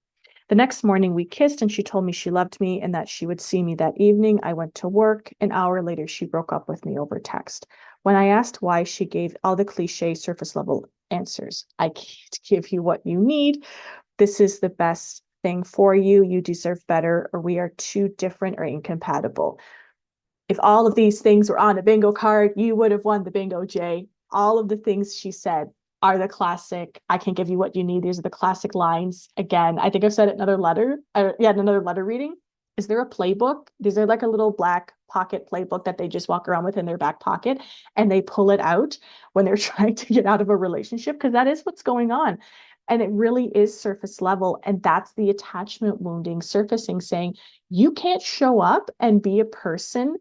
[SPEAKER 2] The next morning we kissed and she told me she loved me and that she would see me that evening. I went to work. An hour later, she broke up with me over text. When I asked why, she gave all the cliche surface level answers. I can't give you what you need. This is the best thing for you. You deserve better, or we are too different or incompatible. If all of these things were on a bingo card, you would have won the bingo, Jay. All of the things she said are the classic, I can't give you what you need. These are the classic lines. Again, I think I've said it in another letter. Another letter reading. Is there a playbook? Is there like a little black pocket playbook that they just walk around with in their back pocket and they pull it out when they're trying to get out of a relationship? Because that is what's going on. And it really is surface level. And that's the attachment wounding surfacing, saying you can't show up and be a person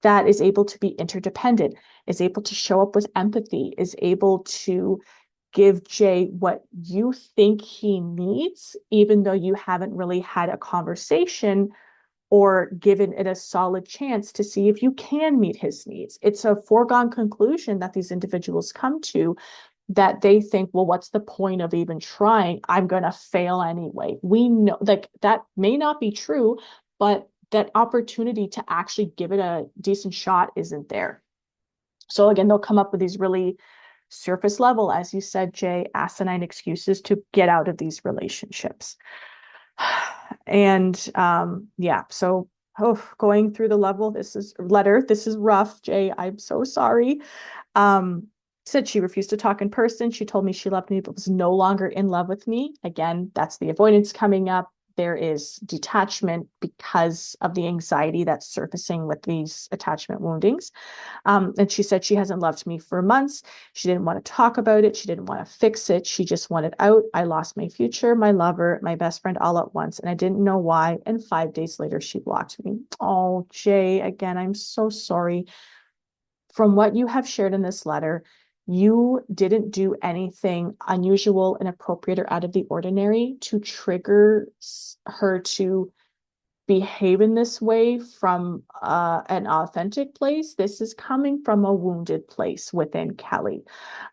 [SPEAKER 2] that is able to be interdependent, is able to show up with empathy, is able to give Jay what you think he needs, even though you haven't really had a conversation or given it a solid chance to see if you can meet his needs. It's a foregone conclusion that these individuals come to, that they think, well, what's the point of even trying? I'm going to fail anyway. We know like that may not be true, but that opportunity to actually give it a decent shot isn't there. So again, they'll come up with these really surface level, as you said, Jay, asinine excuses to get out of these relationships. And so going through the level, this is rough, Jay. I'm so sorry. Said she refused to talk in person. She told me she loved me, but was no longer in love with me. Again, that's the avoidance coming up. There is detachment because of the anxiety that's surfacing with these attachment woundings. And she said she hasn't loved me for months. She didn't want to talk about it. She didn't want to fix it. She just wanted out. I lost my future, my lover, my best friend all at once, and I didn't know why. And 5 days later, she blocked me. Oh, Jay, again, I'm so sorry. From what you have shared in this letter, you didn't do anything unusual, inappropriate, or out of the ordinary to trigger her to behave in this way from an authentic place. This is coming from a wounded place within Kelly,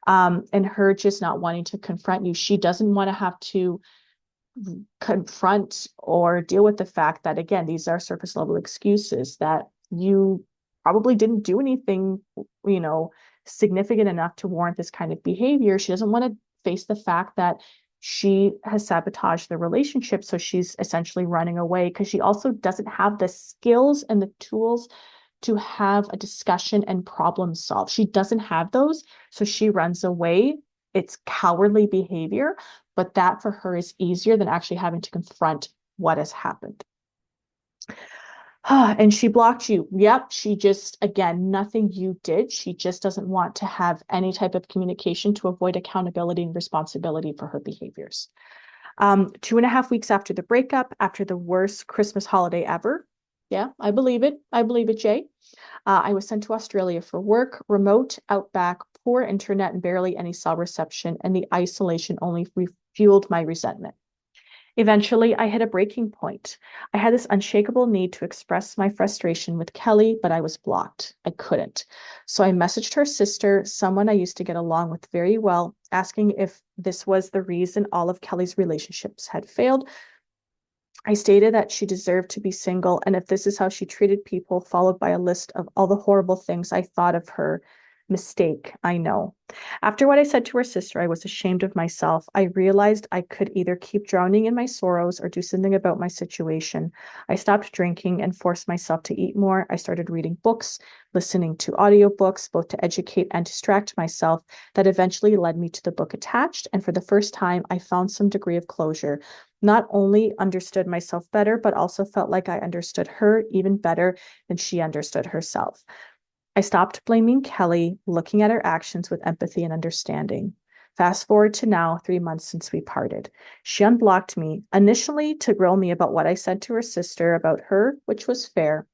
[SPEAKER 2] and her just not wanting to confront you. She doesn't want to have to confront or deal with the fact that, again, these are surface level excuses, that you probably didn't do anything, significant enough to warrant this kind of behavior. She doesn't want to face the fact that she has sabotaged the relationship. So she's essentially running away because she also doesn't have the skills and the tools to have a discussion and problem solve. She doesn't have those. So she runs away. It's cowardly behavior, but that for her is easier than actually having to confront what has happened. And she blocked you. Yep. She just, again, nothing you did. She just doesn't want to have any type of communication to avoid accountability and responsibility for her behaviors. 2.5 weeks after the breakup, after the worst Christmas holiday ever. Yeah, I believe it. I believe it, Jay. I was sent to Australia for work, remote, outback, poor internet, and barely any cell reception, and the isolation only fueled my resentment. Eventually, I hit a breaking point. I had this unshakable need to express my frustration with Kelly, but I was blocked. I couldn't. So I messaged her sister, someone I used to get along with very well, asking if this was the reason all of Kelly's relationships had failed. I stated that she deserved to be single, and if this is how she treated people, followed by a list of all the horrible things I thought of her, Mistake, I know. After what I said to her sister, I was ashamed of myself. I realized I could either keep drowning in my sorrows or do something about my situation. I stopped drinking and forced myself to eat more. I started reading books, listening to audiobooks, both to educate and distract myself. That eventually led me to the book Attached. And for the first time, I found some degree of closure. Not only understood myself better, but also felt like I understood her even better than she understood herself. I stopped blaming Kelly, looking at her actions with empathy and understanding. Fast forward to now, 3 months since we parted. She unblocked me, initially to grill me about what I said to her sister about her, which was fair.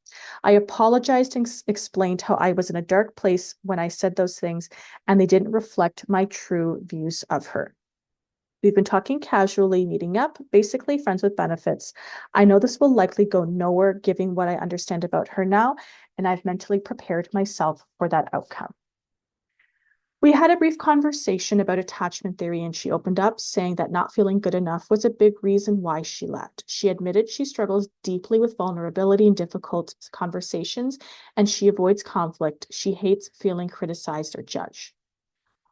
[SPEAKER 2] I apologized and explained how I was in a dark place when I said those things, and they didn't reflect my true views of her. We've been talking casually, meeting up, basically friends with benefits. I know this will likely go nowhere given what I understand about her now, and I've mentally prepared myself for that outcome. We had a brief conversation about attachment theory, and she opened up, saying that not feeling good enough was a big reason why she left. She admitted she struggles deeply with vulnerability and difficult conversations, and she avoids conflict. She hates feeling criticized or judged.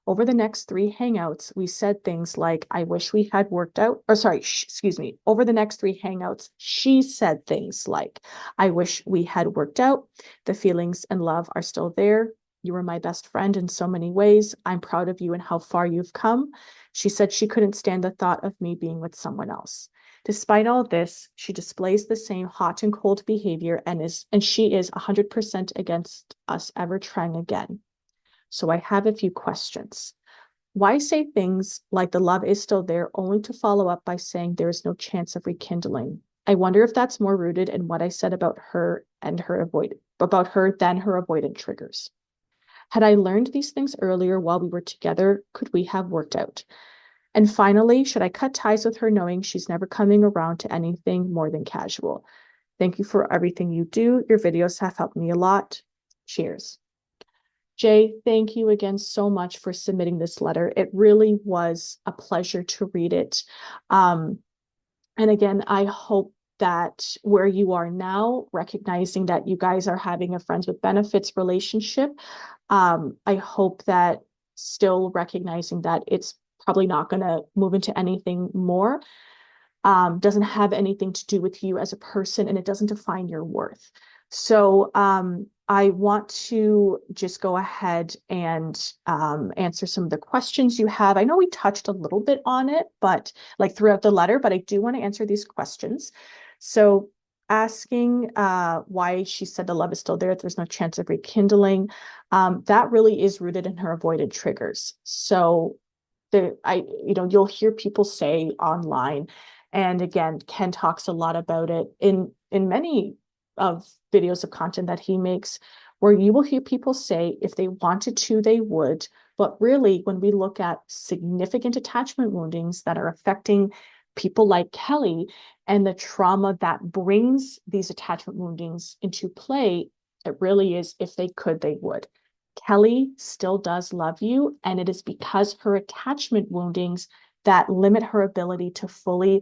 [SPEAKER 2] Over the next 3 hangouts, we said things like, I wish we had worked out, or sorry, excuse me. Over the next 3 hangouts, she said things like, I wish we had worked out. The feelings and love are still there. You were my best friend in so many ways. I'm proud of you and how far you've come. She said she couldn't stand the thought of me being with someone else. Despite all this, she displays the same hot and cold behavior and she is 100% against us ever trying again. So I have a few questions. Why say things like the love is still there only to follow up by saying there is no chance of rekindling? I wonder if that's more rooted in what I said about her and about her than her avoidant triggers. Had I learned these things earlier while we were together, could we have worked out? And finally, should I cut ties with her knowing she's never coming around to anything more than casual? Thank you for everything you do. Your videos have helped me a lot. Cheers. Jay, thank you again so much for submitting this letter. It really was a pleasure to read it. And again, I hope that where you are now, recognizing that you guys are having a friends with benefits relationship, I hope that still recognizing that it's probably not going to move into anything more, doesn't have anything to do with you as a person, and it doesn't define your worth. So I want to just go ahead and answer some of the questions you have. I know we touched a little bit on it, but like throughout the letter, but I do want to answer these questions. So asking why she said the love is still there, there's no chance of rekindling. That really is rooted in her avoided triggers. So you'll hear people say online, and again, Ken talks a lot about it in many of videos of content that he makes, where you will hear people say if they wanted to, they would. But really, when we look at significant attachment woundings that are affecting people like Kelly and the trauma that brings these attachment woundings into play, it really is if they could, they would. Kelly still does love you, and it is because her attachment woundings that limit her ability to fully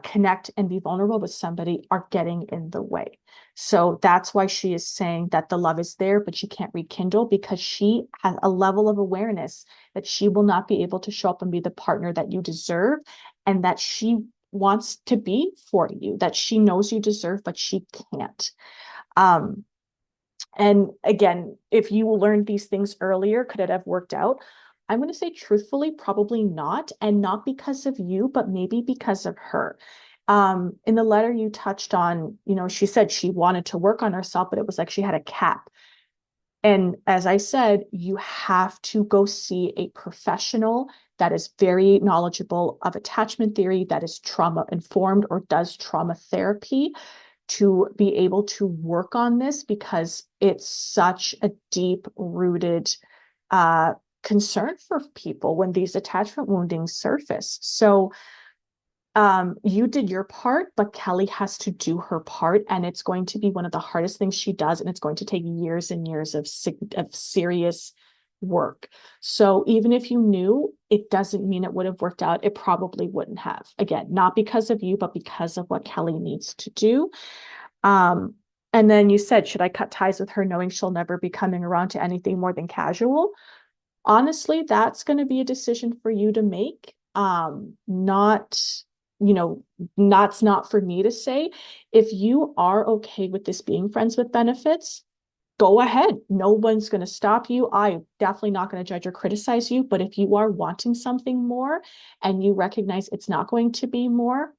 [SPEAKER 2] connect and be vulnerable with somebody are getting in the way. So that's why she is saying that the love is there, but she can't rekindle, because she has a level of awareness that she will not be able to show up and be the partner that you deserve, and that she wants to be for you, that she knows you deserve, but she can't. And again, if you learned these things earlier, could it have worked out? I'm going to say truthfully, probably not. And not because of you, but maybe because of her. In the letter you touched on, she said she wanted to work on herself, but it was like she had a cap. And as I said, you have to go see a professional that is very knowledgeable of attachment theory, that is trauma informed or does trauma therapy, to be able to work on this, because it's such a deep rooted concern for people when these attachment woundings surface. So you did your part, but Kelly has to do her part, and it's going to be one of the hardest things she does, and it's going to take years and years of serious work. So even if you knew, it doesn't mean it would have worked out. It probably wouldn't have. Again, not because of you, but because of what Kelly needs to do. And then you said, should I cut ties with her knowing she'll never be coming around to anything more than casual? Honestly, that's going to be a decision for you to make. Not, you know, that's not for me to say. If you are okay with this being friends with benefits, go ahead. No one's going to stop you. I'm definitely not going to judge or criticize you. But if you are wanting something more and you recognize it's not going to be more,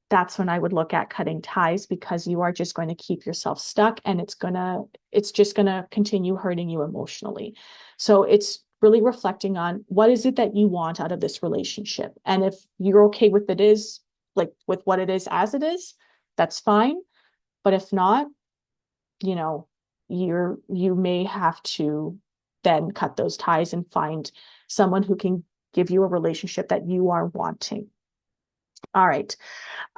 [SPEAKER 2] that's when I would look at cutting ties, because you are just going to keep yourself stuck, and it's just gonna continue hurting you emotionally. So it's really reflecting on what is it that you want out of this relationship. And if you're okay with it is like with what it is as it is, that's fine. But if not, you know, you may have to then cut those ties and find someone who can give you a relationship that you are wanting. All right.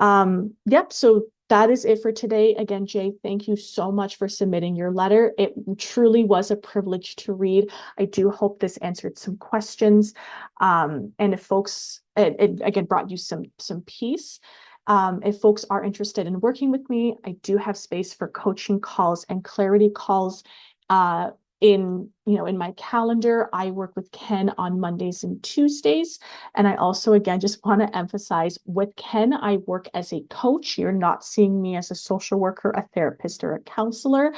[SPEAKER 2] Yep. So that is it for today. Again, Jay, thank you so much for submitting your letter. It truly was a privilege to read. I do hope this answered some questions. And if folks, it again brought you some peace. If folks are interested in working with me, I do have space for coaching calls and clarity calls. In my calendar, I work with Ken on Mondays and Tuesdays. And I also, again, just want to emphasize with Ken, I work as a coach. You're not seeing me as a social worker, a therapist, or a counselor.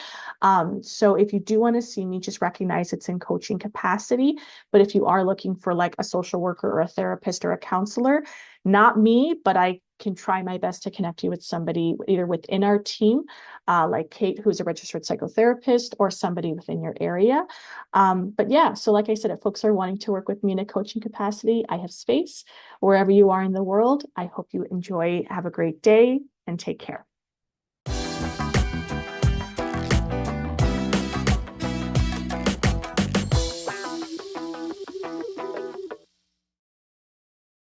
[SPEAKER 2] So if you do want to see me, just recognize it's in coaching capacity. But if you are looking for like a social worker or a therapist or a counselor, not me, but I can try my best to connect you with somebody either within our team, like Kate, who's a registered psychotherapist, or somebody within your area. But yeah, so like I said, if folks are wanting to work with me in a coaching capacity, I have space wherever you are in the world. I hope you enjoy, have a great day, and take care.